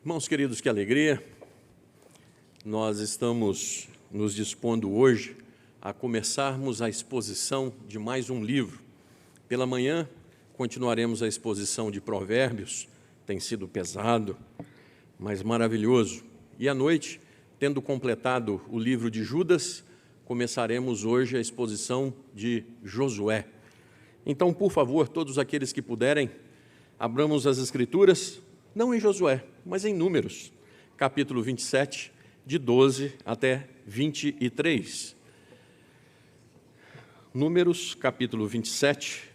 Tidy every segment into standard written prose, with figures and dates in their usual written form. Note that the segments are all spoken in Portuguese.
Irmãos queridos, que alegria! Nós estamos nos dispondo hoje a começarmos a exposição de mais um livro. Pela manhã, continuaremos a exposição de Provérbios, tem sido pesado, mas maravilhoso. E à noite, tendo completado o livro de Judas, começaremos hoje a exposição de Josué. Então, por favor, todos aqueles que puderem, abramos as Escrituras, não em Josué, mas em Números, capítulo 27, de 12 até 23. Números, capítulo 27,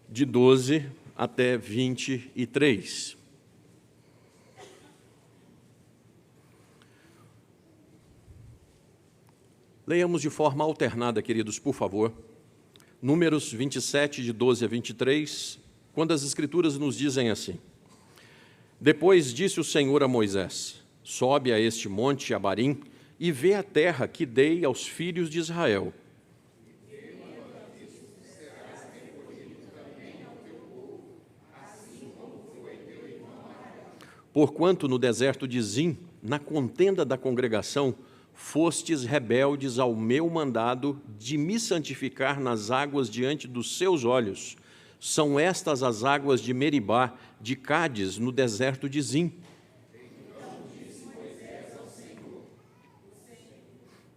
de 12 até 23. Leiamos de forma alternada, queridos, por favor. Números 27, de 12 a 23, quando as Escrituras nos dizem assim: Depois disse o Senhor a Moisés: Sobe a este monte Abarim e vê a terra que dei aos filhos de Israel. Porquanto no deserto de Zim, na contenda da congregação, fostes rebeldes ao meu mandado de me santificar nas águas diante dos seus olhos. São estas as águas de Meribá, de Cádiz, no deserto de Zim.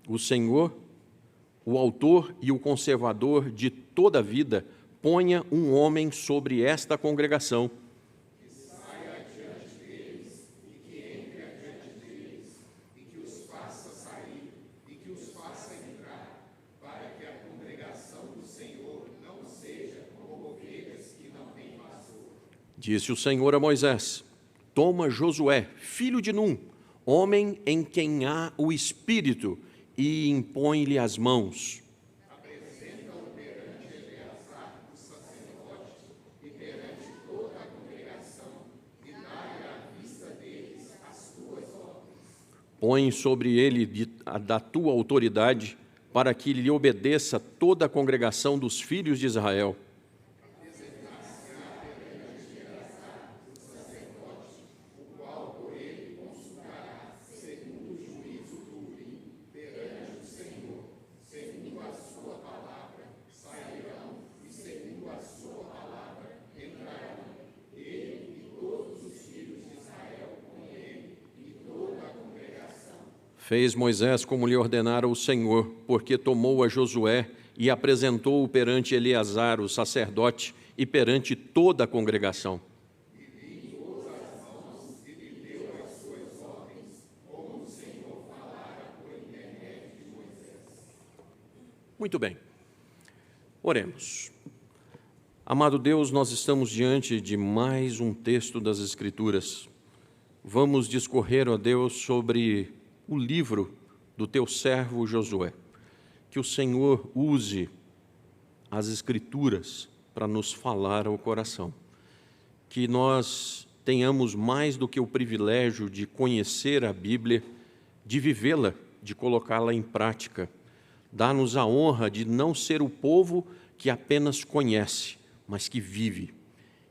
O Senhor, o autor e o conservador de toda a vida, ponha um homem sobre esta congregação. Que saia adiante deles, e que entre adiante deles, e que os faça sair, e que os faça entrar, para que a congregação do Senhor não seja como ovelhas que não têm pastor. Disse o Senhor a Moisés: Toma Josué, filho de Num, homem em quem há o Espírito, e impõe-lhe as mãos. Apresenta-o perante Eleazar, o sacerdote, e perante toda a congregação, e dá-lhe à vista deles as tuas ordens. Põe sobre ele da tua autoridade, para que lhe obedeça toda a congregação dos filhos de Israel. Fez Moisés como lhe ordenara o Senhor, porque tomou a Josué e apresentou-o perante Eleazar, o sacerdote, e perante toda a congregação. Muito bem. Oremos. Amado Deus, nós estamos diante de mais um texto das Escrituras. Vamos discorrer, ó Deus, sobre o livro do teu servo Josué. Que o Senhor use as Escrituras para nos falar ao coração. Que nós tenhamos mais do que o privilégio de conhecer a Bíblia, de vivê-la, de colocá-la em prática. Dá-nos a honra de não ser o povo que apenas conhece, mas que vive.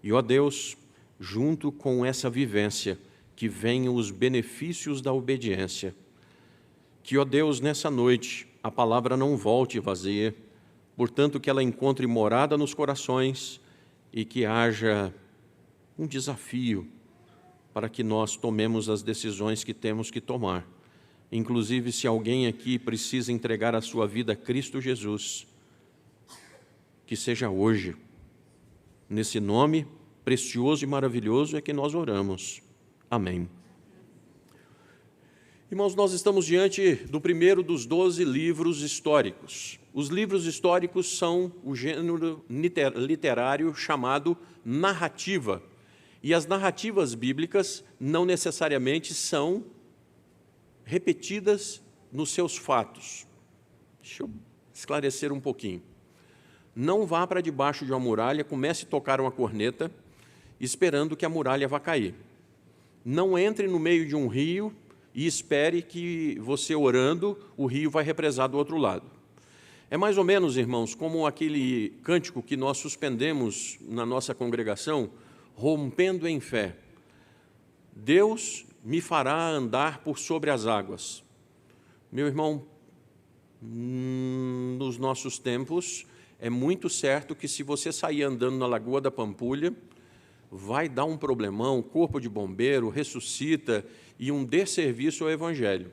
E, ó Deus, junto com essa vivência, que venham os benefícios da obediência. Que, ó Deus, nessa noite, a palavra não volte vazia, portanto, que ela encontre morada nos corações e que haja um desafio para que nós tomemos as decisões que temos que tomar. Inclusive, se alguém aqui precisa entregar a sua vida a Cristo Jesus, que seja hoje. Nesse nome precioso e maravilhoso é que nós oramos. Amém. Irmãos, nós estamos diante do primeiro dos 12 livros históricos. Os livros históricos são o gênero literário chamado narrativa. E as narrativas bíblicas não necessariamente são repetidas nos seus fatos. Deixa eu esclarecer um pouquinho. Não vá para debaixo de uma muralha, comece a tocar uma corneta, esperando que a muralha vá cair. Não entre no meio de um rio e espere que você orando, o rio vai represar do outro lado. É mais ou menos, irmãos, como aquele cântico que nós suspendemos na nossa congregação, rompendo em fé. Deus me fará andar por sobre as águas. Meu irmão, nos nossos tempos, é muito certo que se você sair andando na Lagoa da Pampulha, vai dar um problemão, corpo de bombeiro, ressuscita e um desserviço ao Evangelho.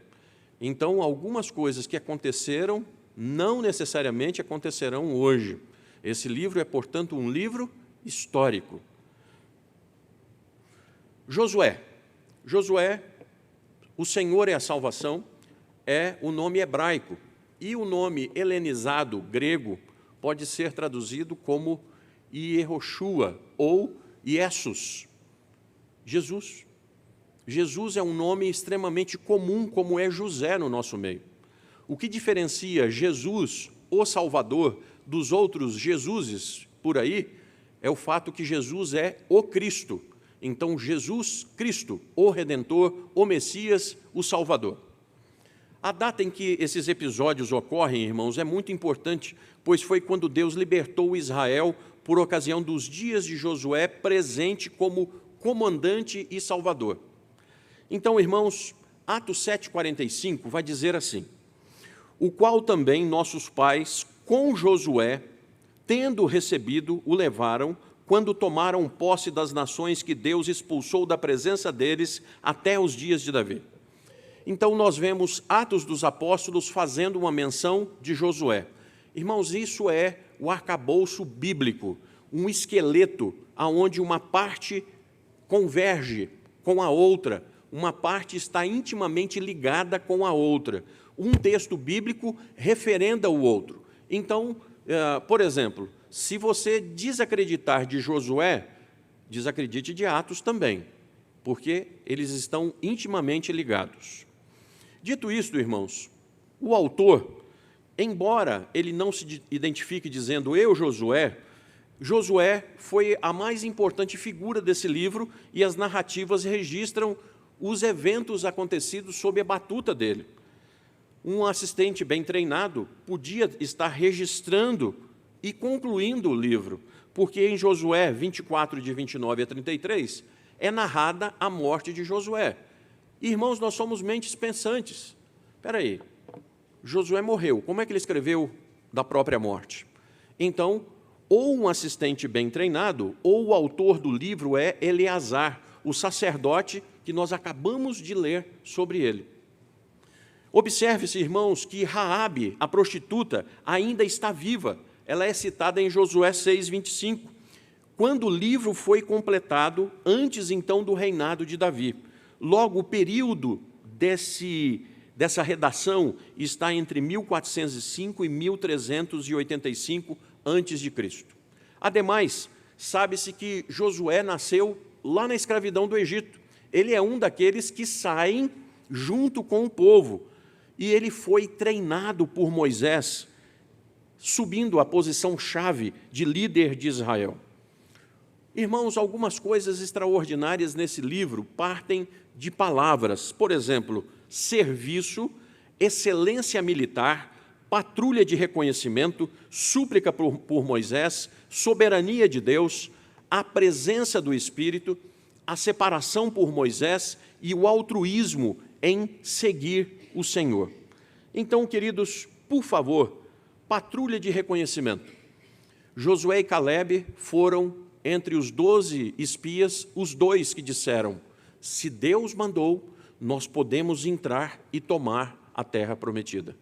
Então, algumas coisas que aconteceram, não necessariamente acontecerão hoje. Esse livro é, portanto, um livro histórico. Josué. Josué, o Senhor é a salvação, é o nome hebraico. E o nome helenizado grego pode ser traduzido como Yehoshua ou Iesus, Jesus. Jesus é um nome extremamente comum, como é José no nosso meio. O que diferencia Jesus, o Salvador, dos outros Jesuses por aí, é o fato que Jesus é o Cristo. Então, Jesus Cristo, o Redentor, o Messias, o Salvador. A data em que esses episódios ocorrem, irmãos, é muito importante, pois foi quando Deus libertou Israel por ocasião dos dias de Josué, presente como comandante e salvador. Então, irmãos, Atos 7,45 vai dizer assim: o qual também nossos pais, com Josué, tendo recebido, o levaram, quando tomaram posse das nações que Deus expulsou da presença deles até os dias de Davi. Então, nós vemos Atos dos Apóstolos fazendo uma menção de Josué. Irmãos, isso é o arcabouço bíblico, um esqueleto onde uma parte converge com a outra, uma parte está intimamente ligada com a outra. Um texto bíblico referenda o outro. Então, por exemplo, se você desacreditar de Josué, desacredite de Atos também, porque eles estão intimamente ligados. Dito isto, irmãos, o autor, embora ele não se identifique dizendo eu, Josué, Josué foi a mais importante figura desse livro e as narrativas registram os eventos acontecidos sob a batuta dele. Um assistente bem treinado podia estar registrando e concluindo o livro, porque em Josué 24, de 29 a 33, é narrada a morte de Josué. Irmãos, nós somos mentes pensantes. Espera aí, Josué morreu, como é que ele escreveu da própria morte? Então, ou um assistente bem treinado, ou o autor do livro é Eleazar, o sacerdote que nós acabamos de ler sobre ele. Observe-se, irmãos, que Raabe, a prostituta, ainda está viva. Ela é citada em Josué 6:25, quando o livro foi completado, antes então do reinado de Davi. Logo, o período dessa redação está entre 1405 e 1385 a.C. Ademais, sabe-se que Josué nasceu lá na escravidão do Egito. Ele é um daqueles que saem junto com o povo, e ele foi treinado por Moisés, subindo à posição-chave de líder de Israel. Irmãos, algumas coisas extraordinárias nesse livro partem de palavras, por exemplo, serviço, excelência militar, patrulha de reconhecimento, súplica por Moisés, soberania de Deus, a presença do Espírito, a separação por Moisés e o altruísmo em seguir o Senhor. Então, queridos, por favor, patrulha de reconhecimento. Josué e Calebe foram, entre os 12 espias, os dois que disseram: se Deus mandou, nós podemos entrar e tomar a terra prometida.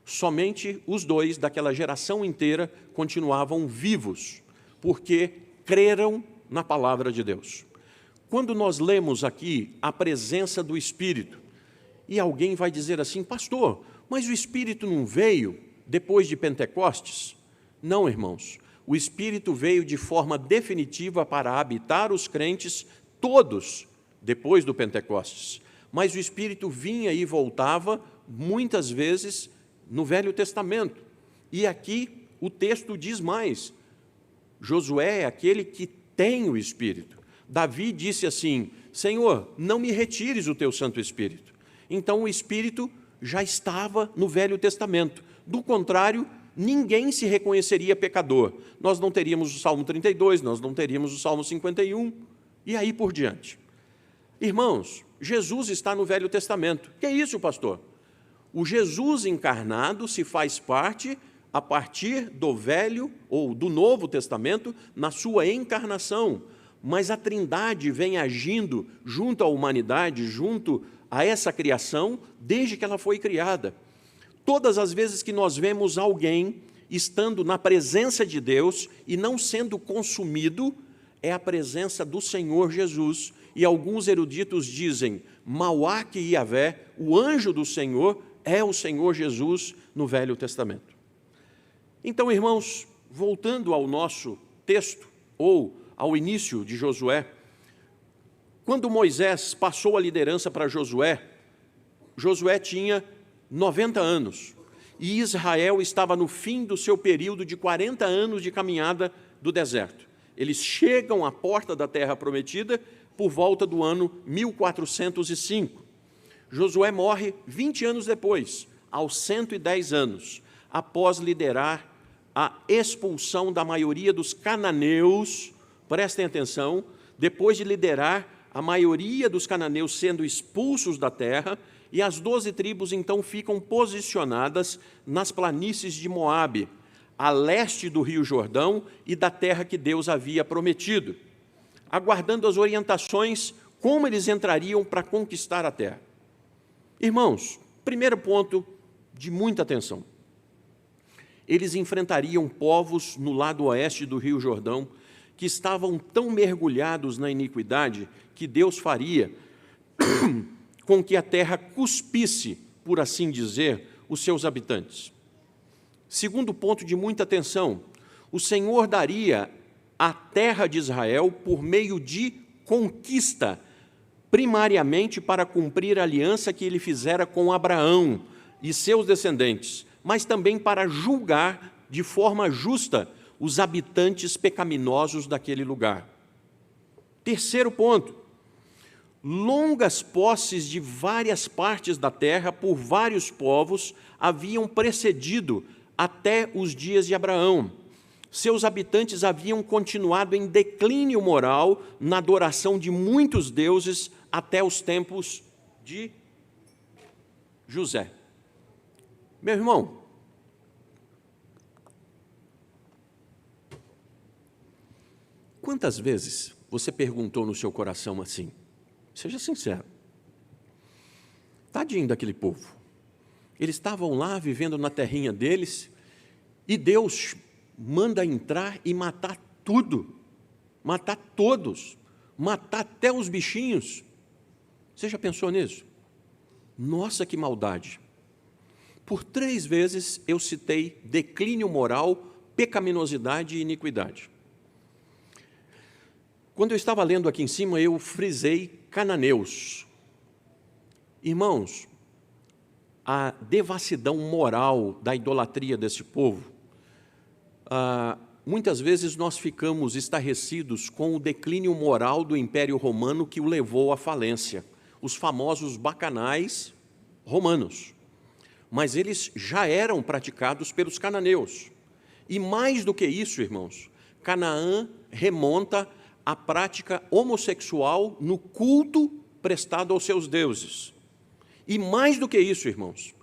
Somente os dois daquela geração inteira continuavam vivos, porque creram na palavra de Deus. Quando nós lemos aqui a presença do Espírito, e alguém vai dizer assim: pastor, mas o Espírito não veio depois de Pentecostes? Não, irmãos. O Espírito veio de forma definitiva para habitar os crentes, todos, depois do Pentecostes. Mas o Espírito vinha e voltava, muitas vezes, no Velho Testamento. E aqui o texto diz mais: Josué é aquele que tem o Espírito. Davi disse assim: Senhor, não me retires o teu Santo Espírito. Então o Espírito já estava no Velho Testamento. Do contrário, ninguém se reconheceria pecador. Nós não teríamos o Salmo 32, nós não teríamos o Salmo 51, e aí por diante. Irmãos, Jesus está no Velho Testamento. Que é isso, pastor? O Jesus encarnado se faz parte a partir do Velho ou do Novo Testamento na sua encarnação. Mas a Trindade vem agindo junto à humanidade, junto a essa criação, desde que ela foi criada. Todas as vezes que nós vemos alguém estando na presença de Deus e não sendo consumido, é a presença do Senhor Jesus. E alguns eruditos dizem, Mauá que Iavé, o anjo do Senhor, é o Senhor Jesus no Velho Testamento. Então, irmãos, voltando ao nosso texto, ou ao início de Josué, quando Moisés passou a liderança para Josué, Josué tinha 90 anos, e Israel estava no fim do seu período de 40 anos de caminhada do deserto. Eles chegam à porta da terra prometida por volta do ano 1405. Josué morre 20 anos depois, aos 110 anos, após liderar a expulsão da maioria dos cananeus. Prestem atenção, depois de liderar a maioria dos cananeus sendo expulsos da terra, e as 12 tribos então ficam posicionadas nas planícies de Moabe, a leste do Rio Jordão e da terra que Deus havia prometido, aguardando as orientações como eles entrariam para conquistar a terra. Irmãos, primeiro ponto de muita atenção. Eles enfrentariam povos no lado oeste do Rio Jordão que estavam tão mergulhados na iniquidade que Deus faria com que a terra cuspisse, por assim dizer, os seus habitantes. Segundo ponto de muita atenção, o Senhor daria a terra de Israel por meio de conquista, primariamente para cumprir a aliança que ele fizera com Abraão e seus descendentes, mas também para julgar de forma justa os habitantes pecaminosos daquele lugar. Terceiro ponto, longas posses de várias partes da terra por vários povos haviam precedido até os dias de Abraão. Seus habitantes haviam continuado em declínio moral na adoração de muitos deuses até os tempos de José. Meu irmão, quantas vezes você perguntou no seu coração assim? Seja sincero. Tadinho daquele povo. Eles estavam lá vivendo na terrinha deles e Deus manda entrar e matar tudo, matar todos, matar até os bichinhos. Você já pensou nisso? Nossa, que maldade! Por 3 vezes eu citei declínio moral, pecaminosidade e iniquidade. Quando eu estava lendo aqui em cima, eu frisei cananeus. Irmãos, a devassidão moral da idolatria desse povo, muitas vezes nós ficamos estarrecidos com o declínio moral do Império Romano que o levou à falência, os famosos bacanais romanos. Mas eles já eram praticados pelos cananeus. E mais do que isso, irmãos, Canaã remonta à prática homossexual no culto prestado aos seus deuses. E mais do que isso, irmãos,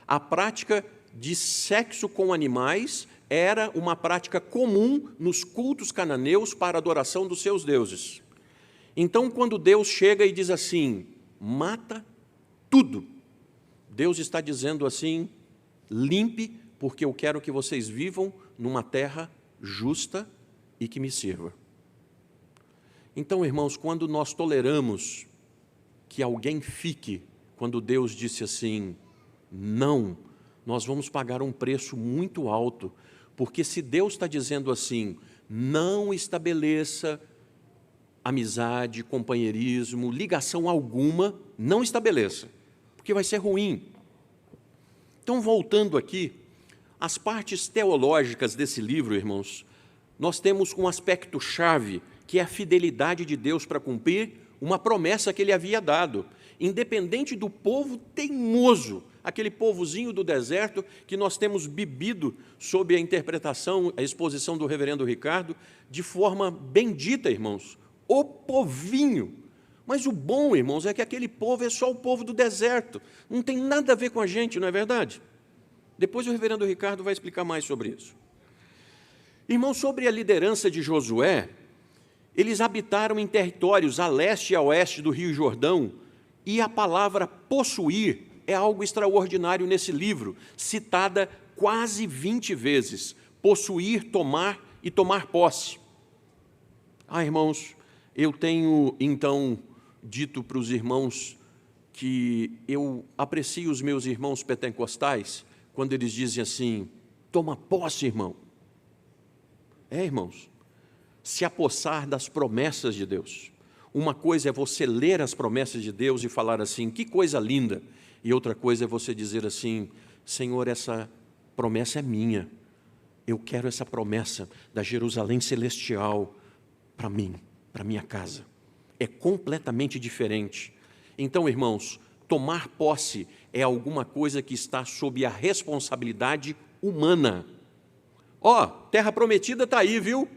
a prática de sexo com animais era uma prática comum nos cultos cananeus para a adoração dos seus deuses. Então, quando Deus chega e diz assim, mata tudo, Deus está dizendo assim, limpe, porque eu quero que vocês vivam numa terra justa e que me sirva. Então, irmãos, quando nós toleramos que alguém fique, quando Deus disse assim, não, nós vamos pagar um preço muito alto, porque se Deus está dizendo assim, não estabeleça amizade, companheirismo, ligação alguma, não estabeleça, porque vai ser ruim. Então, voltando aqui, as partes teológicas desse livro, irmãos, nós temos um aspecto-chave, que é a fidelidade de Deus para cumprir uma promessa que Ele havia dado, independente do povo teimoso, aquele povozinho do deserto que nós temos bebido sob a interpretação, a exposição do reverendo Ricardo, de forma bendita, irmãos, o povinho Mas o bom, irmãos, é que aquele povo é só o povo do deserto. Não tem nada a ver com a gente, não é verdade? Depois o reverendo Ricardo vai explicar mais sobre isso. Irmãos, sobre a liderança de Josué, eles habitaram em territórios a leste e a oeste do Rio Jordão, e a palavra possuir é algo extraordinário nesse livro, citada quase 20 vezes. Possuir, tomar e tomar posse. Irmãos, eu tenho, então, dito para os irmãos que eu aprecio os meus irmãos pentecostais quando eles dizem assim, toma posse, irmão. Irmãos, se apossar das promessas de Deus. Uma coisa é você ler as promessas de Deus e falar assim, que coisa linda. E outra coisa é você dizer assim, Senhor, essa promessa é minha. Eu quero essa promessa da Jerusalém celestial para mim, para minha casa. É completamente diferente. Então, irmãos, tomar posse é alguma coisa que está sob a responsabilidade humana. Terra prometida está aí, viu?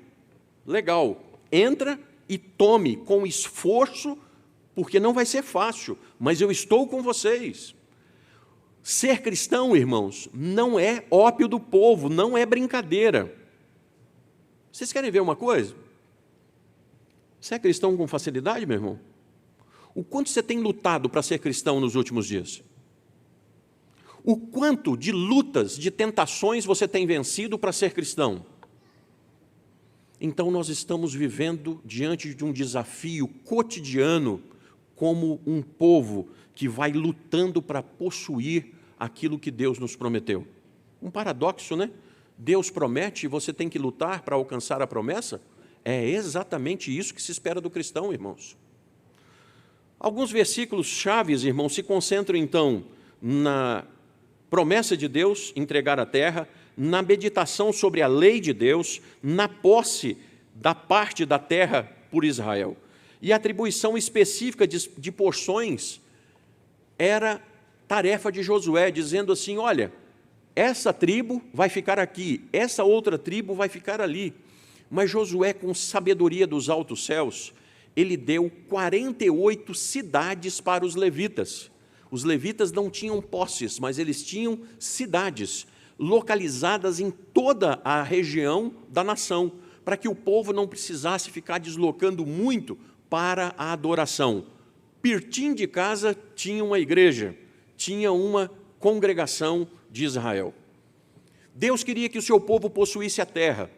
Legal. Entra e tome com esforço, porque não vai ser fácil, mas eu estou com vocês. Ser cristão, irmãos, não é ópio do povo, não é brincadeira. Vocês querem ver uma coisa? Você é cristão com facilidade, meu irmão? O quanto você tem lutado para ser cristão nos últimos dias? O quanto de lutas, de tentações você tem vencido para ser cristão? Então, nós estamos vivendo diante de um desafio cotidiano, como um povo que vai lutando para possuir aquilo que Deus nos prometeu. Um paradoxo, né? Deus promete e você tem que lutar para alcançar a promessa? É exatamente isso que se espera do cristão, irmãos. Alguns versículos chaves, irmãos, se concentram, então, na promessa de Deus, entregar a terra, na meditação sobre a lei de Deus, na posse da parte da terra por Israel. E a atribuição específica de porções era tarefa de Josué, dizendo assim, olha, essa tribo vai ficar aqui, essa outra tribo vai ficar ali. Mas Josué, com sabedoria dos altos céus, ele deu 48 cidades para os levitas. Os levitas não tinham posses, mas eles tinham cidades localizadas em toda a região da nação, para que o povo não precisasse ficar deslocando muito para a adoração. Pertinho de casa tinha uma igreja, tinha uma congregação de Israel. Deus queria que o seu povo possuísse a terra,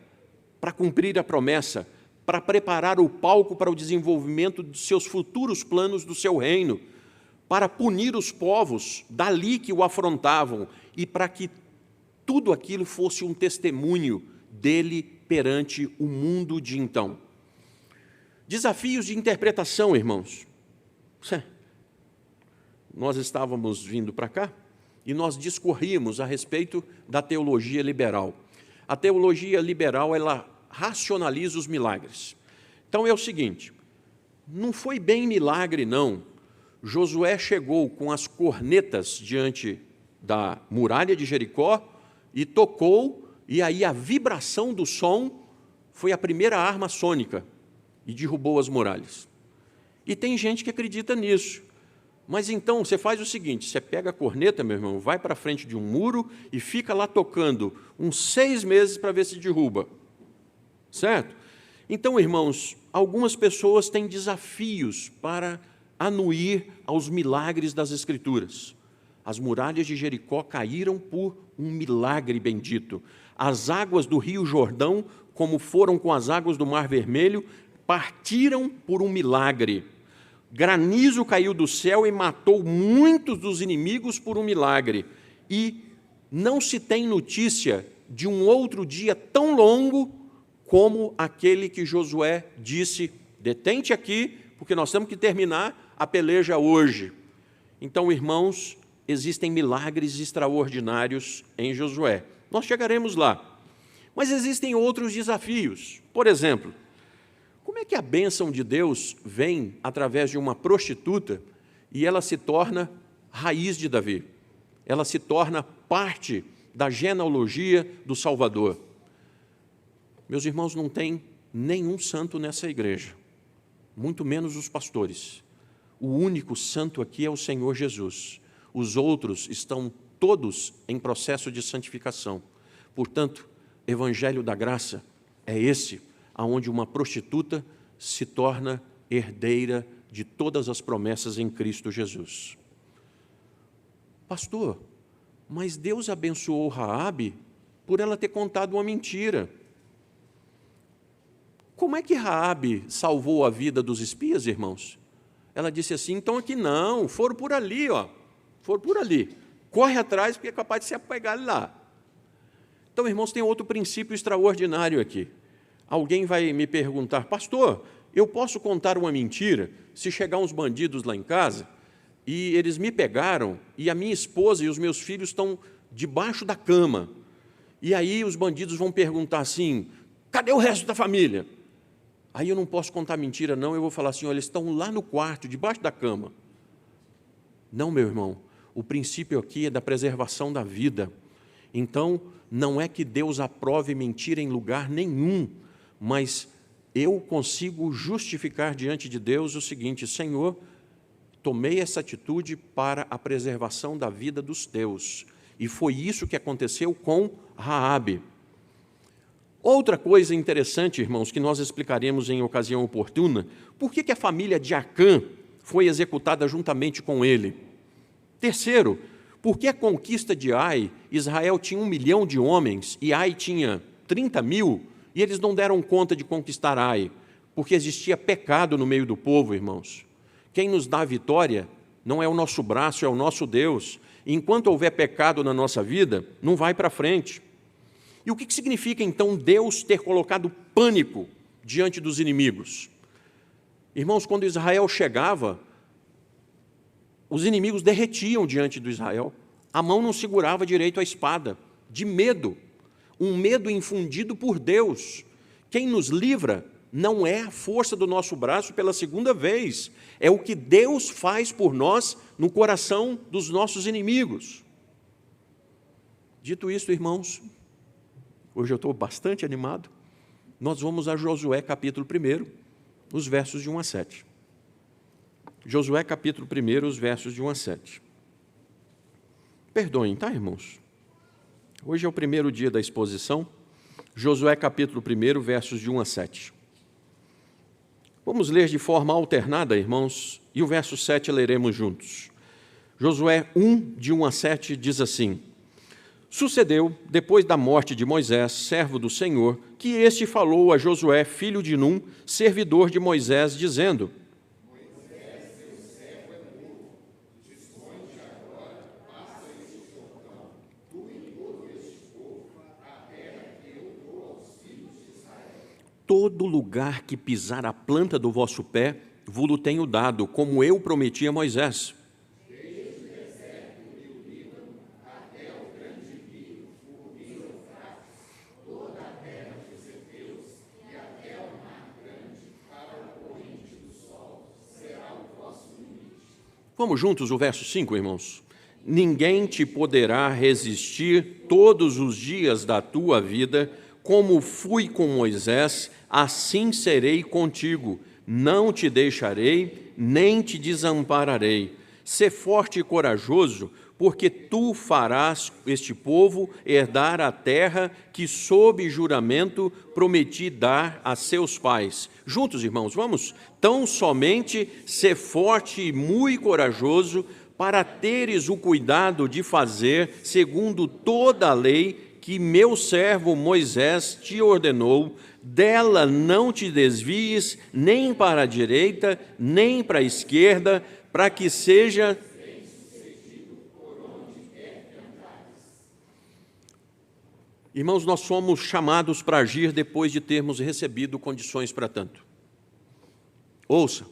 para cumprir a promessa, para preparar o palco para o desenvolvimento de seus futuros planos do seu reino, para punir os povos dali que o afrontavam e para que tudo aquilo fosse um testemunho dele perante o mundo de então. Desafios de interpretação, irmãos. Nós estávamos vindo para cá e nós discorríamos a respeito da teologia liberal. A teologia liberal, ela racionaliza os milagres. Então é o seguinte, não foi bem milagre, não. Josué chegou com as cornetas diante da muralha de Jericó e tocou, e aí a vibração do som foi a primeira arma sônica e derrubou as muralhas. E tem gente que acredita nisso. Mas então você faz o seguinte, você pega a corneta, meu irmão, vai para frente de um muro e fica lá tocando uns 6 meses para ver se derruba. Certo? Então, irmãos, algumas pessoas têm desafios para anuir aos milagres das Escrituras. As muralhas de Jericó caíram por um milagre bendito. As águas do Rio Jordão, como foram com as águas do Mar Vermelho, partiram por um milagre. Granizo caiu do céu e matou muitos dos inimigos por um milagre. E não se tem notícia de um outro dia tão longo como aquele que Josué disse, detente aqui, porque nós temos que terminar a peleja hoje. Então, irmãos, existem milagres extraordinários em Josué. Nós chegaremos lá. Mas existem outros desafios. Por exemplo, como é que a bênção de Deus vem através de uma prostituta e ela se torna raiz de Davi? Ela se torna parte da genealogia do Salvador. Meus irmãos, não tem nenhum santo nessa igreja, muito menos os pastores. O único santo aqui é o Senhor Jesus. Os outros estão todos em processo de santificação. Portanto, Evangelho da Graça é esse, aonde uma prostituta se torna herdeira de todas as promessas em Cristo Jesus. Pastor, mas Deus abençoou Raabe por ela ter contado uma mentira. Como é que Raabe salvou a vida dos espias, irmãos? Ela disse assim, então aqui não, foram por ali, ó, foram por ali. Corre atrás, porque é capaz de se apegar lá. Então, irmãos, tem outro princípio extraordinário aqui. Alguém vai me perguntar, pastor, eu posso contar uma mentira se chegar uns bandidos lá em casa e eles me pegaram e a minha esposa e os meus filhos estão debaixo da cama. E aí os bandidos vão perguntar assim, cadê o resto da família? Aí eu não posso contar mentira, não, eu vou falar assim, olha, eles estão lá no quarto, debaixo da cama. Não, meu irmão, o princípio aqui é da preservação da vida. Então, não é que Deus aprove mentira em lugar nenhum, mas eu consigo justificar diante de Deus o seguinte, Senhor, tomei essa atitude para a preservação da vida dos teus. E foi isso que aconteceu com Raabe. Outra coisa interessante, irmãos, que nós explicaremos em ocasião oportuna, por que a família de Acã foi executada juntamente com ele? Terceiro, por que a conquista de Ai, Israel tinha 1 milhão de homens e Ai tinha 30 mil, e eles não deram conta de conquistar Ai, porque existia pecado no meio do povo, irmãos. Quem nos dá a vitória não é o nosso braço, é o nosso Deus. Enquanto houver pecado na nossa vida, não vai para frente. E o que significa, então, Deus ter colocado pânico diante dos inimigos? Irmãos, quando Israel chegava, os inimigos derretiam diante do Israel. A mão não segurava direito a espada, de medo. Um medo infundido por Deus. Quem nos livra não é a força do nosso braço pela segunda vez. É o que Deus faz por nós no coração dos nossos inimigos. Dito isso, irmãos, hoje eu estou bastante animado. Nós vamos a Josué capítulo 1, os versos de 1 a 7. Josué capítulo 1, os versos de 1 a 7. Perdoem, tá, irmãos? Hoje é o primeiro dia da exposição. Josué capítulo 1, versos de 1 a 7. Vamos ler de forma alternada, irmãos, e o verso 7 leremos juntos. Josué 1, de 1 a 7, diz assim, sucedeu, depois da morte de Moisés, servo do Senhor, que este falou a Josué, filho de Num, servidor de Moisés, dizendo, Moisés, seu servo é morto, dispõe-te agora, passa este Jordão, tu e todo este povo, a terra que eu dou aos filhos de Israel. Todo lugar que pisar a planta do vosso pé, vos-lo tenho dado, como eu prometi a Moisés. Vamos juntos o verso 5, irmãos. Ninguém te poderá resistir todos os dias da tua vida, como fui com Moisés, assim serei contigo. Não te deixarei, nem te desampararei. Sê forte e corajoso, porque tu farás este povo herdar a terra que, sob juramento, prometi dar a seus pais. Juntos, irmãos, vamos? Tão somente ser forte e muito corajoso, para teres o cuidado de fazer, segundo toda a lei que meu servo Moisés te ordenou, dela não te desvies, nem para a direita, nem para a esquerda, para que seja Irmãos, nós somos chamados para agir depois de termos recebido condições para tanto. Ouça,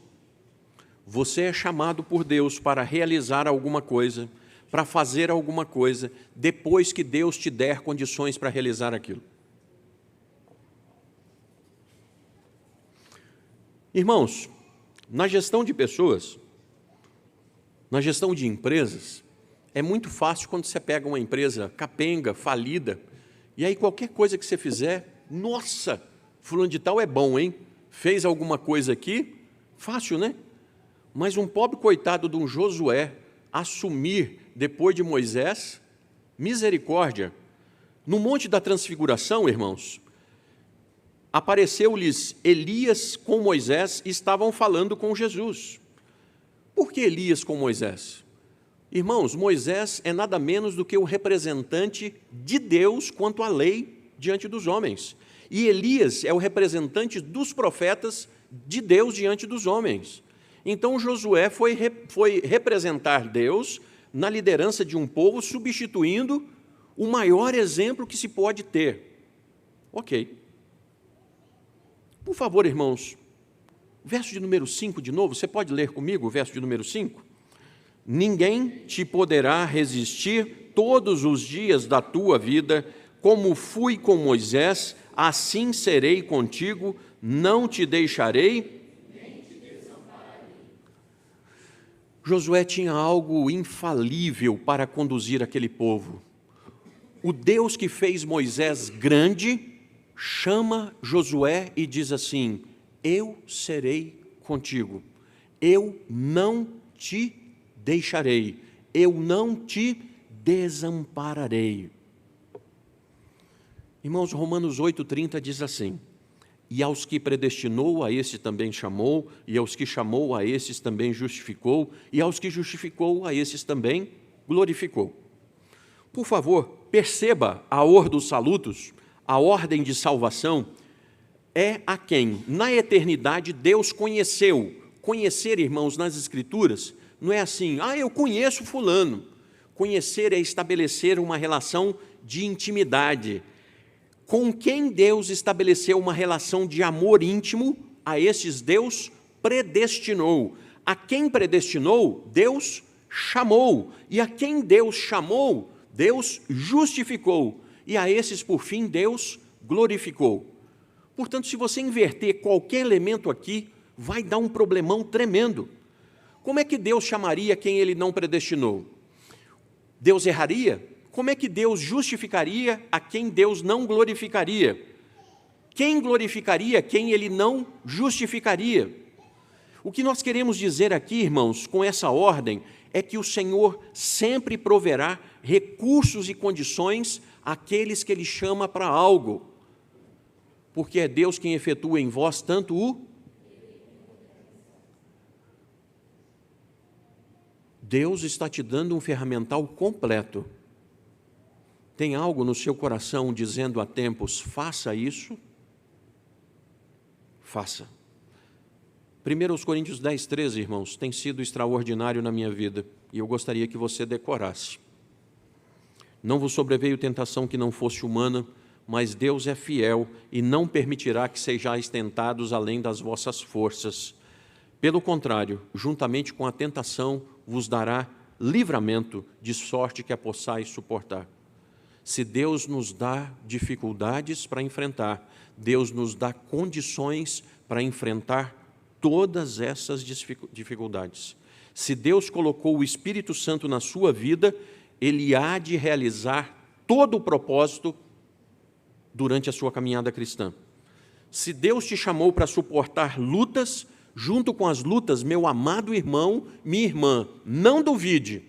você é chamado por Deus para realizar alguma coisa, para fazer alguma coisa, depois que Deus te der condições para realizar aquilo. Irmãos, na gestão de pessoas, na gestão de empresas, é muito fácil quando você pega uma empresa capenga, falida, e aí qualquer coisa que você fizer, nossa, fulano de tal é bom, hein? Fez alguma coisa aqui, fácil, né? Mas um pobre coitado de um Josué assumir depois de Moisés, misericórdia. No Monte da Transfiguração, irmãos, apareceu-lhes Elias com Moisés e estavam falando com Jesus. Por que Elias com Moisés? Irmãos, Moisés é nada menos do que o representante de Deus quanto à lei diante dos homens. E Elias é o representante dos profetas de Deus diante dos homens. Então Josué foi representar Deus na liderança de um povo, substituindo o maior exemplo que se pode ter. Ok. Por favor, irmãos, verso de número 5 de novo, você pode ler comigo o verso de número 5? Ninguém te poderá resistir todos os dias da tua vida, como fui com Moisés, assim serei contigo, não te deixarei, nem te desampararei. Josué tinha algo infalível para conduzir aquele povo. O Deus que fez Moisés grande, chama Josué e diz assim: eu serei contigo, eu não te deixarei, eu não te desampararei. Irmãos, Romanos 8,30 diz assim: e aos que predestinou, a esse também chamou, e aos que chamou, a esses também justificou, e aos que justificou, a esses também glorificou. Por favor, perceba a Ordo Salutis, a ordem de salvação, é a quem, na eternidade, Deus conheceu. Conhecer, irmãos, nas Escrituras, não é assim, eu conheço fulano. Conhecer é estabelecer uma relação de intimidade. Com quem Deus estabeleceu uma relação de amor íntimo, a esses Deus predestinou. A quem predestinou, Deus chamou. E a quem Deus chamou, Deus justificou. E a esses, por fim, Deus glorificou. Portanto, se você inverter qualquer elemento aqui, vai dar um problemão tremendo. Como é que Deus chamaria quem Ele não predestinou? Deus erraria? Como é que Deus justificaria a quem Deus não glorificaria? Quem glorificaria quem Ele não justificaria? O que nós queremos dizer aqui, irmãos, com essa ordem, é que o Senhor sempre proverá recursos e condições àqueles que Ele chama para algo, porque é Deus quem efetua em vós tanto o... Deus está te dando um ferramental completo. Tem algo no seu coração dizendo há tempos, faça isso? Faça. 1 Coríntios 10, 13, irmãos, tem sido extraordinário na minha vida, e eu gostaria que você decorasse. Não vos sobreveio tentação que não fosse humana, mas Deus é fiel e não permitirá que sejais tentados além das vossas forças. Pelo contrário, juntamente com a tentação, vos dará livramento, de sorte que a possais suportar. Se Deus nos dá dificuldades para enfrentar, Deus nos dá condições para enfrentar todas essas dificuldades. Se Deus colocou o Espírito Santo na sua vida, Ele há de realizar todo o propósito durante a sua caminhada cristã. Se Deus te chamou para suportar lutas, junto com as lutas, meu amado irmão, minha irmã, não duvide.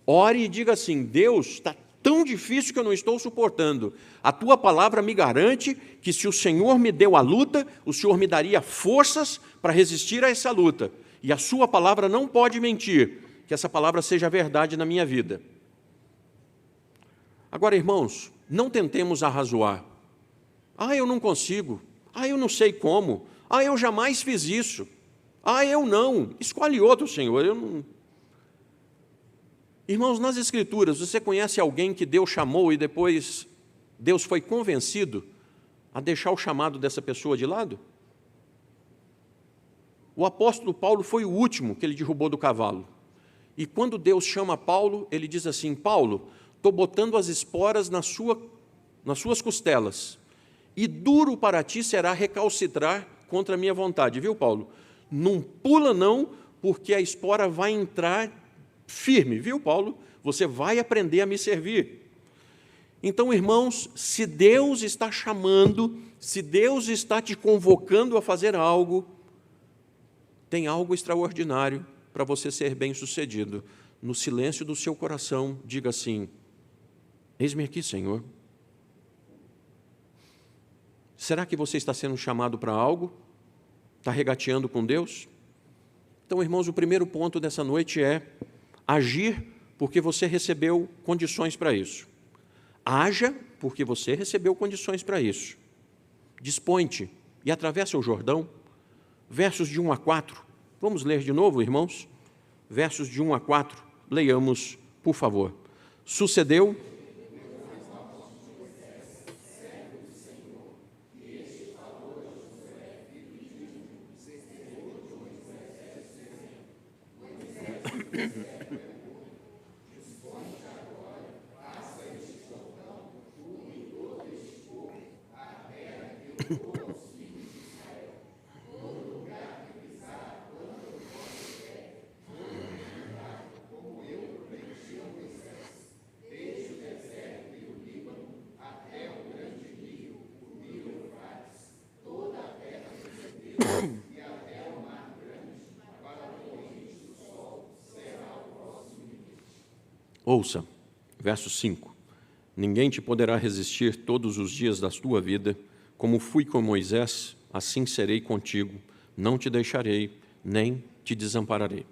Ore e diga assim: Deus, está tão difícil que eu não estou suportando. A tua palavra me garante que se o Senhor me deu a luta, o Senhor me daria forças para resistir a essa luta. E a sua palavra não pode mentir, que essa palavra seja verdade na minha vida. Agora, irmãos, não tentemos arrazoar. Eu não consigo. Eu não sei como. Eu jamais fiz isso. Eu não. Escolhe outro, Senhor. Eu não... Irmãos, nas Escrituras, você conhece alguém que Deus chamou e depois Deus foi convencido a deixar o chamado dessa pessoa de lado? O apóstolo Paulo foi o último que ele derrubou do cavalo. E quando Deus chama Paulo, ele diz assim: Paulo, estou botando as esporas nas suas costelas, e duro para ti será recalcitrar contra a minha vontade. Viu, Paulo? Não pula não, porque a espora vai entrar firme, viu, Paulo? Você vai aprender a me servir. Então, irmãos, se Deus está chamando, se Deus está te convocando a fazer algo, tem algo extraordinário para você ser bem-sucedido. No silêncio do seu coração, diga assim: eis-me aqui, Senhor. Será que você está sendo chamado para algo? Está regateando com Deus? Então, irmãos, o primeiro ponto dessa noite é agir porque você recebeu condições para isso. Haja porque você recebeu condições para isso. Dispõe-te e atravessa o Jordão. Versos de 1 a 4. Vamos ler de novo, irmãos? Versos de 1 a 4. Leiamos, por favor. Sucedeu... Ouça, verso 5. Ninguém te poderá resistir todos os dias da tua vida. Como fui com Moisés, assim serei contigo. Não te deixarei, nem te desampararei.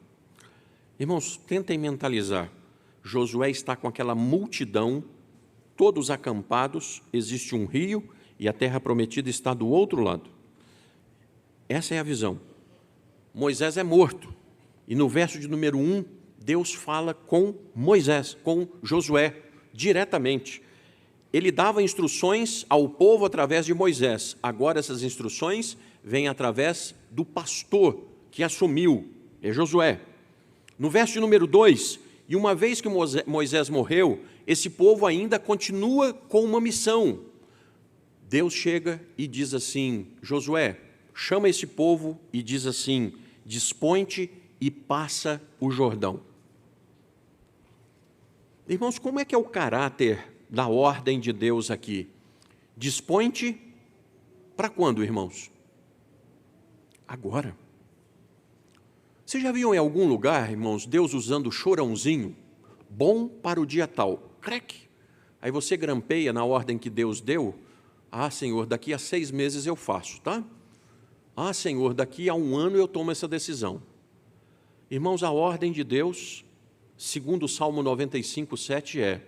Irmãos, tentem mentalizar. Josué está com aquela multidão, todos acampados, existe um rio e a terra prometida está do outro lado. Essa é a visão. Moisés é morto. E no verso de número 1, Deus fala com Moisés, com Josué, diretamente. Ele dava instruções ao povo através de Moisés. Agora essas instruções vêm através do pastor que assumiu, é Josué. No verso de número 2, e uma vez que Moisés morreu, esse povo ainda continua com uma missão. Deus chega e diz assim: Josué, chama esse povo e diz assim: dispõe-te e passa o Jordão. Irmãos, como é que é o caráter da ordem de Deus aqui? Dispõe-te para quando, irmãos? Agora. Você já viu em algum lugar, irmãos, Deus usando chorãozinho? Bom para o dia tal. Crec. Aí você grampeia na ordem que Deus deu. Ah, Senhor, daqui a 6 meses eu faço, tá? Ah, Senhor, daqui a 1 ano eu tomo essa decisão. Irmãos, a ordem de Deus, segundo o Salmo 95, 7, é: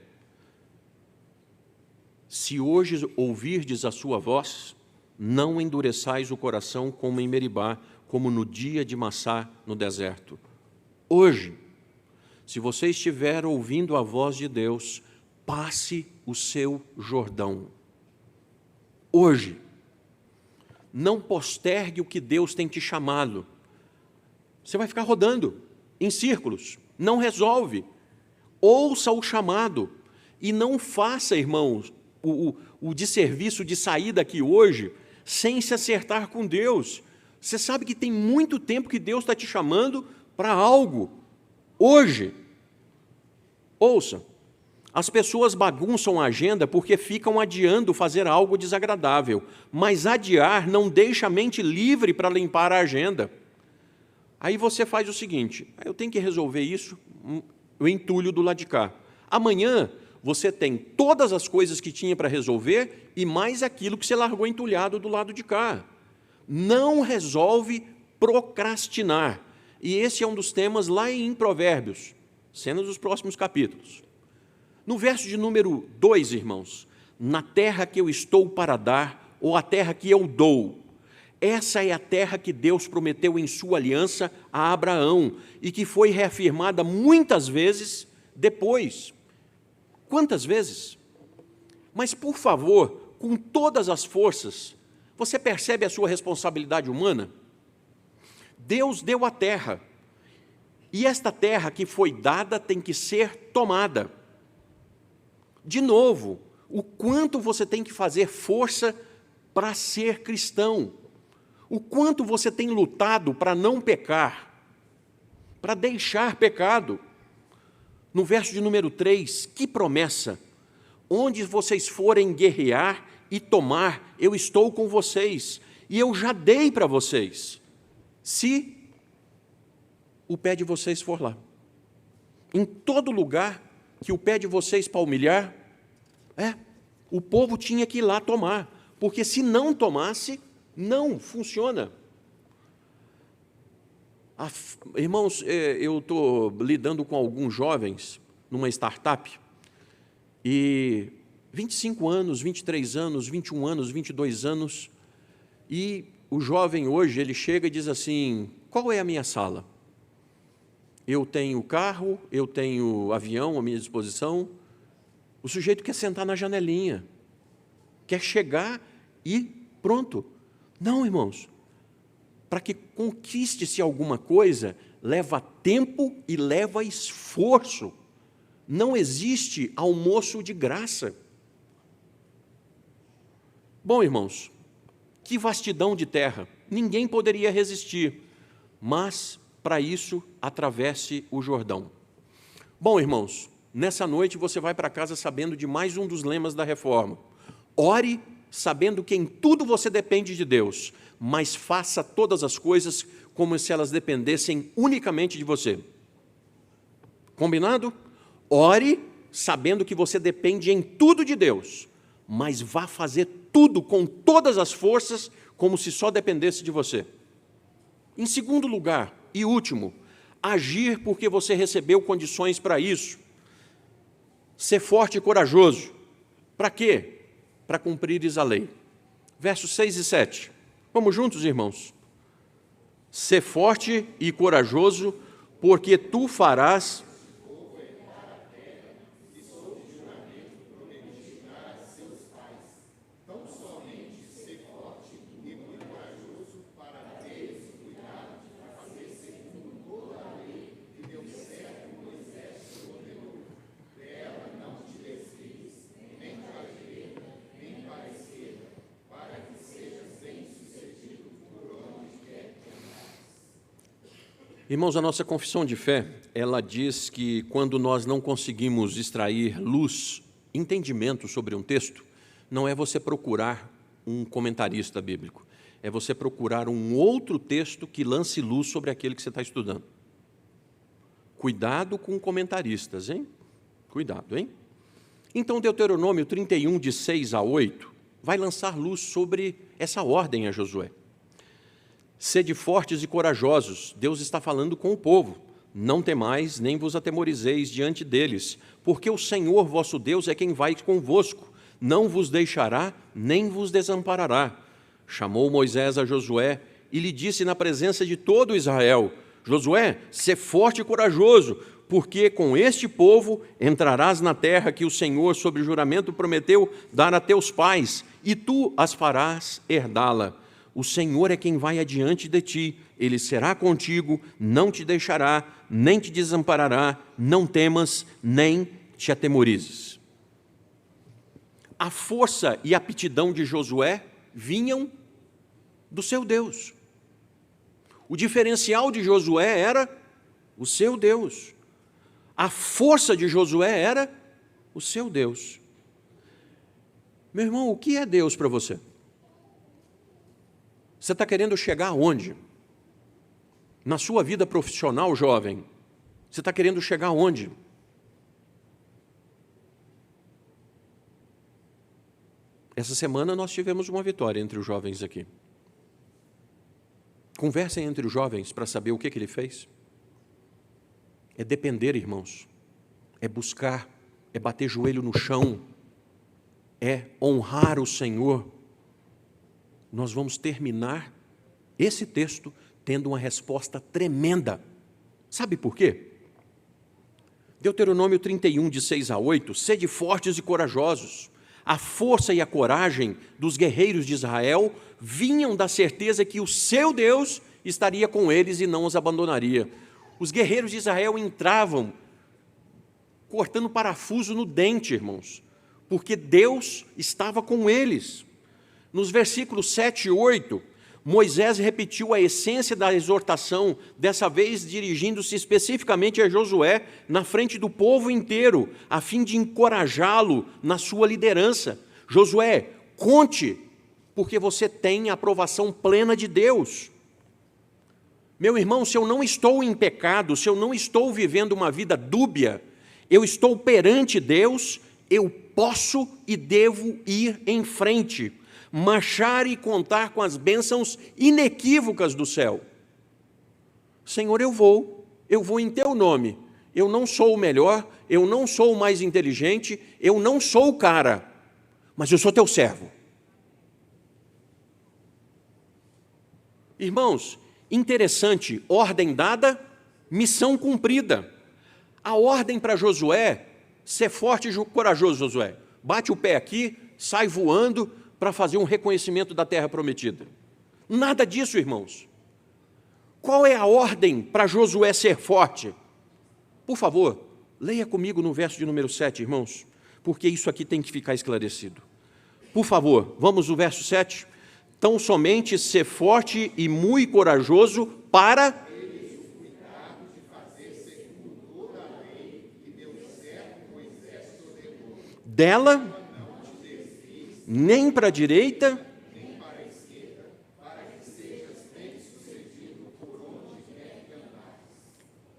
se hoje ouvirdes a sua voz, não endureçais o coração como em Meribá, como no dia de Massá no deserto. Hoje, se você estiver ouvindo a voz de Deus, passe o seu Jordão. Hoje, não postergue o que Deus tem te chamado. Você vai ficar rodando em círculos, não resolve. Ouça o chamado e não faça, irmãos, o desserviço de sair daqui hoje sem se acertar com Deus. Você sabe que tem muito tempo que Deus está te chamando para algo. Hoje, ouça, as pessoas bagunçam a agenda porque ficam adiando fazer algo desagradável, mas adiar não deixa a mente livre para limpar a agenda. Aí você faz o seguinte: eu tenho que resolver isso, eu entulho do lado de cá. Amanhã você tem todas as coisas que tinha para resolver e mais aquilo que você largou entulhado do lado de cá. Não resolve procrastinar. E esse é um dos temas lá em Provérbios, cenas dos próximos capítulos. No verso de número 2, irmãos, na terra que eu estou para dar, ou a terra que eu dou, essa é a terra que Deus prometeu em sua aliança a Abraão e que foi reafirmada muitas vezes depois. Quantas vezes? Mas, por favor, com todas as forças, você percebe a sua responsabilidade humana? Deus deu a terra, e esta terra que foi dada tem que ser tomada. De novo, o quanto você tem que fazer força para ser cristão, o quanto você tem lutado para não pecar, para deixar pecado. No verso de número 3, que promessa! Onde vocês forem guerrear e tomar, eu estou com vocês, e eu já dei para vocês. Se o pé de vocês for lá. Em todo lugar que o pé de vocês palmilhar, o povo tinha que ir lá tomar, porque se não tomasse, não funciona. Irmãos, eu estou lidando com alguns jovens numa startup, e 25 anos, 23 anos, 21 anos, 22 anos, e o jovem hoje, ele chega e diz assim: qual é a minha sala? Eu tenho carro, eu tenho avião à minha disposição. O sujeito quer sentar na janelinha, quer chegar e pronto. Não, irmãos, para que conquiste-se alguma coisa, leva tempo e leva esforço. Não existe almoço de graça. Bom, irmãos, que vastidão de terra, ninguém poderia resistir, mas, para isso, atravesse o Jordão. Bom, irmãos, nessa noite você vai para casa sabendo de mais um dos lemas da reforma. Ore sabendo que em tudo você depende de Deus, mas faça todas as coisas como se elas dependessem unicamente de você. Combinado? Ore sabendo que você depende em tudo de Deus, mas vá fazer tudo com todas as forças, como se só dependesse de você. Em segundo lugar, e último, agir porque você recebeu condições para isso. Ser forte e corajoso. Para quê? Para cumprires a lei. Versos 6 e 7. Vamos juntos, irmãos? Ser forte e corajoso, porque tu farás Irmãos, a nossa confissão de fé, ela diz que quando nós não conseguimos extrair luz, entendimento sobre um texto, não é você procurar um comentarista bíblico, é você procurar um outro texto que lance luz sobre aquele que você está estudando. Cuidado com comentaristas, hein? Cuidado, hein? Então, Deuteronômio 31, de 6 a 8, vai lançar luz sobre essa ordem a Josué. Sede fortes e corajosos, Deus está falando com o povo. Não temais, nem vos atemorizeis diante deles, porque o Senhor vosso Deus é quem vai convosco, não vos deixará, nem vos desamparará. Chamou Moisés a Josué e lhe disse na presença de todo Israel: Josué, sê forte e corajoso, porque com este povo entrarás na terra que o Senhor, sob juramento, prometeu dar a teus pais, e tu as farás herdá-la. O Senhor é quem vai adiante de ti, Ele será contigo, não te deixará, nem te desamparará, não temas, nem te atemorizes. A força e a aptidão de Josué vinham do seu Deus. O diferencial de Josué era o seu Deus. A força de Josué era o seu Deus. Meu irmão, o que é Deus para você? Você está querendo chegar aonde? Na sua vida profissional, jovem, você está querendo chegar aonde? Essa semana nós tivemos uma vitória entre os jovens aqui. Conversem entre os jovens para saber o que ele fez. É depender, irmãos. É buscar, é bater joelho no chão, é honrar o Senhor. Nós vamos terminar esse texto tendo uma resposta tremenda. Sabe por quê? Deuteronômio 31, de 6 a 8, sede fortes e corajosos. A força e a coragem dos guerreiros de Israel vinham da certeza que o seu Deus estaria com eles e não os abandonaria. Os guerreiros de Israel entravam cortando parafuso no dente, irmãos, porque Deus estava com eles. Nos versículos 7 e 8, Moisés repetiu a essência da exortação, dessa vez dirigindo-se especificamente a Josué, na frente do povo inteiro, a fim de encorajá-lo na sua liderança. Josué, conte, porque você tem a aprovação plena de Deus. Meu irmão, se eu não estou em pecado, se eu não estou vivendo uma vida dúbia, eu estou perante Deus, eu posso e devo ir em frente, marchar e contar com as bênçãos inequívocas do céu. Senhor, eu vou em teu nome. Eu não sou o melhor, eu não sou o mais inteligente, eu não sou o cara, mas eu sou teu servo. Irmãos, interessante, ordem dada, missão cumprida. A ordem para Josué, ser forte e corajoso, Josué. Bate o pé aqui, sai voando para fazer um reconhecimento da terra prometida. Nada disso, irmãos. Qual é a ordem para Josué ser forte? Por favor, leia comigo no verso de número 7, irmãos, porque isso aqui tem que ficar esclarecido. Por favor, vamos no verso 7. Tão somente ser forte e muito corajoso para dela, nem para a direita,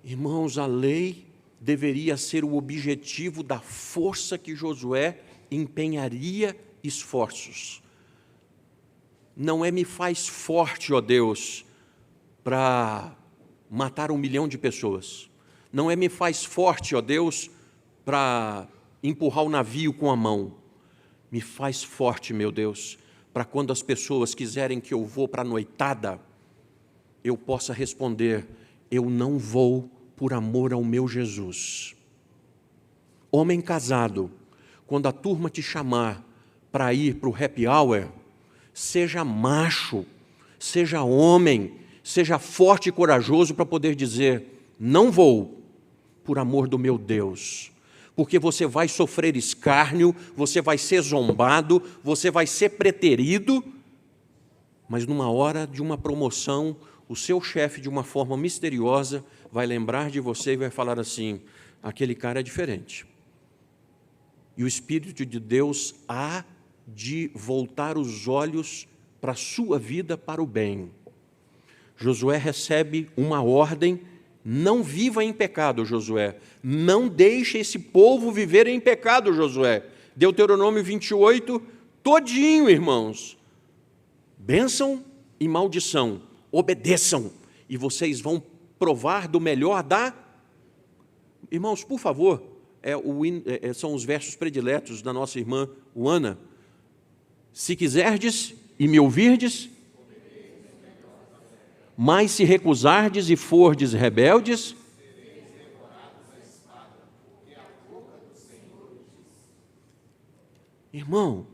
irmãos, a lei deveria ser o objetivo da força que Josué empenharia esforços. Não é me faz forte, ó Deus, para matar 1 milhão de pessoas. Não é me faz forte, ó Deus, para empurrar o navio com a mão. Me faz forte, meu Deus, para quando as pessoas quiserem que eu vou para a noitada, eu possa responder, eu não vou por amor ao meu Jesus. Homem casado, quando a turma te chamar para ir para o happy hour, seja macho, seja homem, seja forte e corajoso para poder dizer, não vou por amor do meu Deus. Porque você vai sofrer escárnio, você vai ser zombado, você vai ser preterido, mas numa hora de uma promoção, o seu chefe, de uma forma misteriosa, vai lembrar de você e vai falar assim, aquele cara é diferente. E o Espírito de Deus há de voltar os olhos para a sua vida para o bem. Josué recebe uma ordem, não viva em pecado, Josué. Não deixe esse povo viver em pecado, Josué. Deuteronômio 28, todinho, irmãos. Bênção e maldição. Obedeçam, e vocês vão provar do melhor da... Irmãos, por favor, são os versos prediletos da nossa irmã Uana. Se quiserdes e me ouvirdes, mas se recusardes e fordes rebeldes, irmão,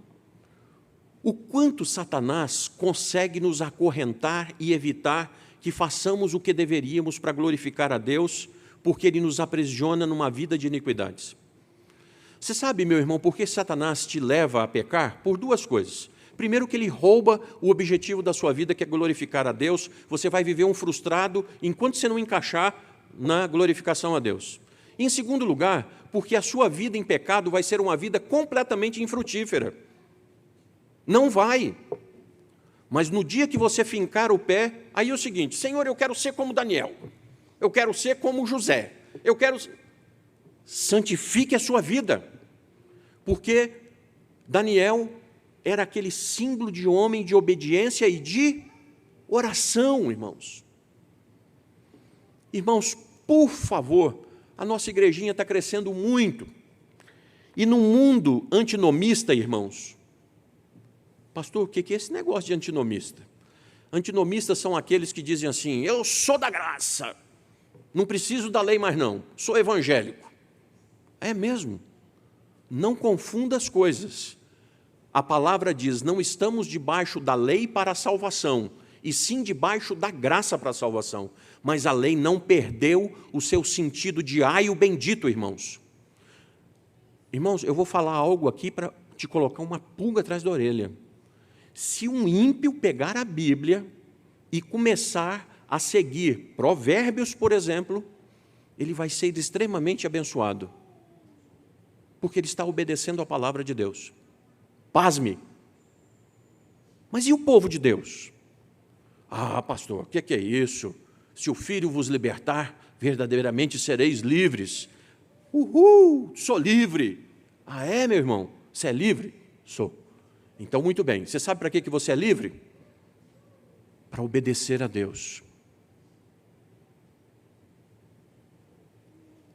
o quanto Satanás consegue nos acorrentar e evitar que façamos o que deveríamos para glorificar a Deus, porque ele nos aprisiona numa vida de iniquidades. Você sabe, meu irmão, por que Satanás te leva a pecar? Por duas coisas. Primeiro, que ele rouba o objetivo da sua vida, que é glorificar a Deus. Você vai viver um frustrado enquanto você não encaixar na glorificação a Deus. Em segundo lugar, porque a sua vida em pecado vai ser uma vida completamente infrutífera. Não vai. Mas no dia que você fincar o pé, aí é o seguinte, Senhor, eu quero ser como Daniel, eu quero ser como José, eu quero... Santifique a sua vida, porque Daniel era aquele símbolo de homem de obediência e de oração, irmãos. Irmãos, por favor, a nossa igrejinha está crescendo muito, e num mundo antinomista, irmãos, pastor, o que é esse negócio de antinomista? Antinomistas são aqueles que dizem assim, eu sou da graça, não preciso da lei mais não, sou evangélico. É mesmo, não confunda as coisas. A palavra diz, não estamos debaixo da lei para a salvação, e sim debaixo da graça para a salvação. Mas a lei não perdeu o seu sentido de aio bendito, irmãos. Irmãos, eu vou falar algo aqui para te colocar uma pulga atrás da orelha. Se um ímpio pegar a Bíblia e começar a seguir Provérbios, por exemplo, ele vai ser extremamente abençoado, porque ele está obedecendo a palavra de Deus. Pasme. Mas e o povo de Deus? Ah, pastor, o que é isso? Se o Filho vos libertar, verdadeiramente sereis livres. Uhul, sou livre. Ah, é, meu irmão? Você é livre? Sou. Então, muito bem. Você sabe para que você é livre? Para obedecer a Deus.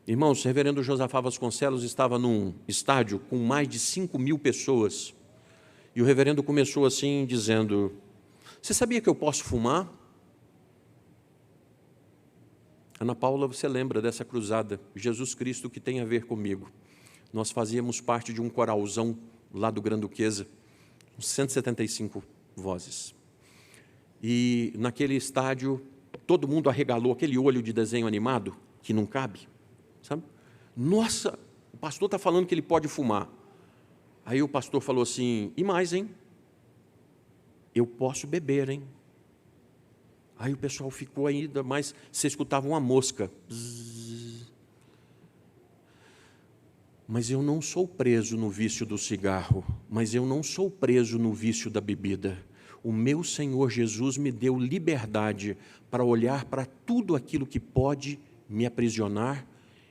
Irmãos, o reverendo Josafá Vasconcelos estava num estádio com mais de 5.000 pessoas. E o reverendo começou assim, dizendo: você sabia que eu posso fumar? Ana Paula, você lembra dessa cruzada? Jesus Cristo, que tem a ver comigo. Nós fazíamos parte de um coralzão lá do Granduquesa, uns 175 vozes. E naquele estádio, todo mundo arregalou aquele olho de desenho animado, que não cabe, sabe? Nossa, o pastor está falando que ele pode fumar. Aí o pastor falou assim: e mais, hein? Eu posso beber, hein? Aí o pessoal ficou ainda mais, você escutava uma mosca. Bzzz. Mas eu não sou preso no vício do cigarro, mas eu não sou preso no vício da bebida. O meu Senhor Jesus me deu liberdade para olhar para tudo aquilo que pode me aprisionar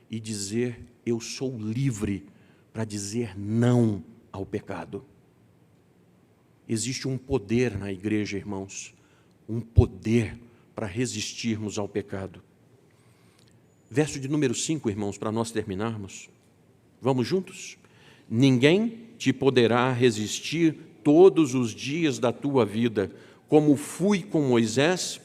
e dizer: eu sou livre para dizer não ao pecado. Existe um poder na igreja, irmãos, um poder para resistirmos ao pecado. Verso de número 5, irmãos, para nós terminarmos. Vamos juntos? Ninguém te poderá resistir todos os dias da tua vida, como fui com Moisés.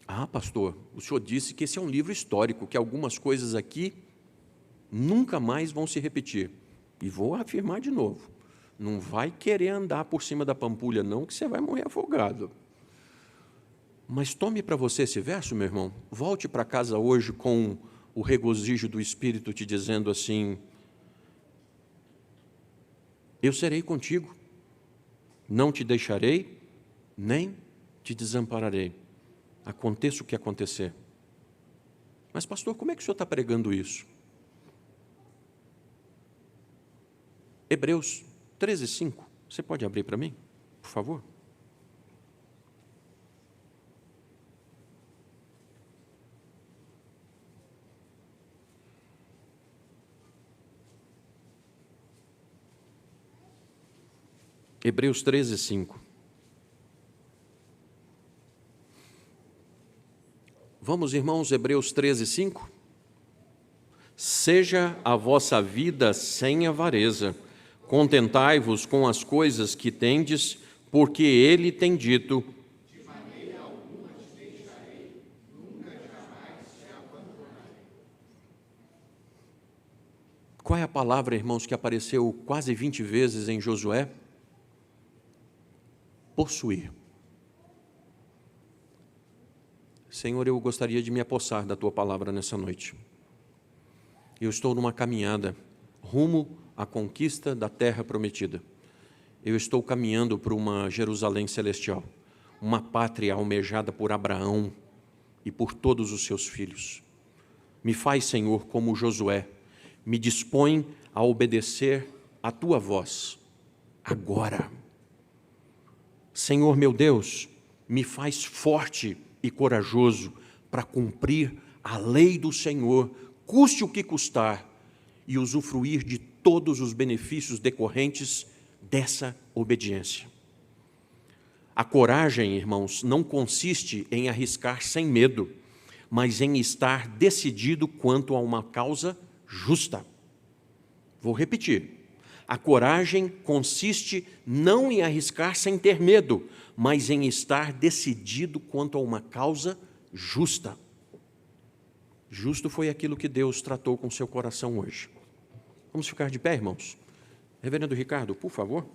Ah, pastor, o senhor disse que esse é um livro histórico, que algumas coisas aqui nunca mais vão se repetir. E vou afirmar de novo: não vai querer andar por cima da pampulha, não, que você vai morrer afogado. Mas tome para você esse verso, meu irmão. Volte para casa hoje com o regozijo do Espírito te dizendo assim: eu serei contigo, não te deixarei, nem te desampararei, aconteça o que acontecer. Mas, pastor, como é que o senhor está pregando isso? Hebreus 13:5. Você pode abrir para mim, por favor? Hebreus 13:5. Vamos, irmãos, Hebreus 13:5. Seja a vossa vida sem avareza, contentai-vos com as coisas que tendes, porque ele tem dito: de maneira alguma te deixarei, nunca jamais te abandonarei. Qual é a palavra, irmãos, que apareceu quase 20 vezes em Josué? Possuir. Senhor, eu gostaria de me apossar da tua palavra nessa noite. Eu estou numa caminhada rumo à conquista da terra prometida. Eu estou caminhando para uma Jerusalém celestial, uma pátria almejada por Abraão e por todos os seus filhos. Me faz, Senhor, como Josué, me dispõe a obedecer a tua voz agora. Senhor meu Deus, me faz forte e corajoso para cumprir a lei do Senhor, custe o que custar, e usufruir de todos os benefícios decorrentes dessa obediência. A coragem, irmãos, não consiste em arriscar sem medo, mas em estar decidido quanto a uma causa justa. Vou repetir. A coragem consiste não em arriscar sem ter medo, mas em estar decidido quanto a uma causa justa. Justo foi aquilo que Deus tratou com seu coração hoje. Vamos ficar de pé, irmãos? Reverendo Ricardo, por favor.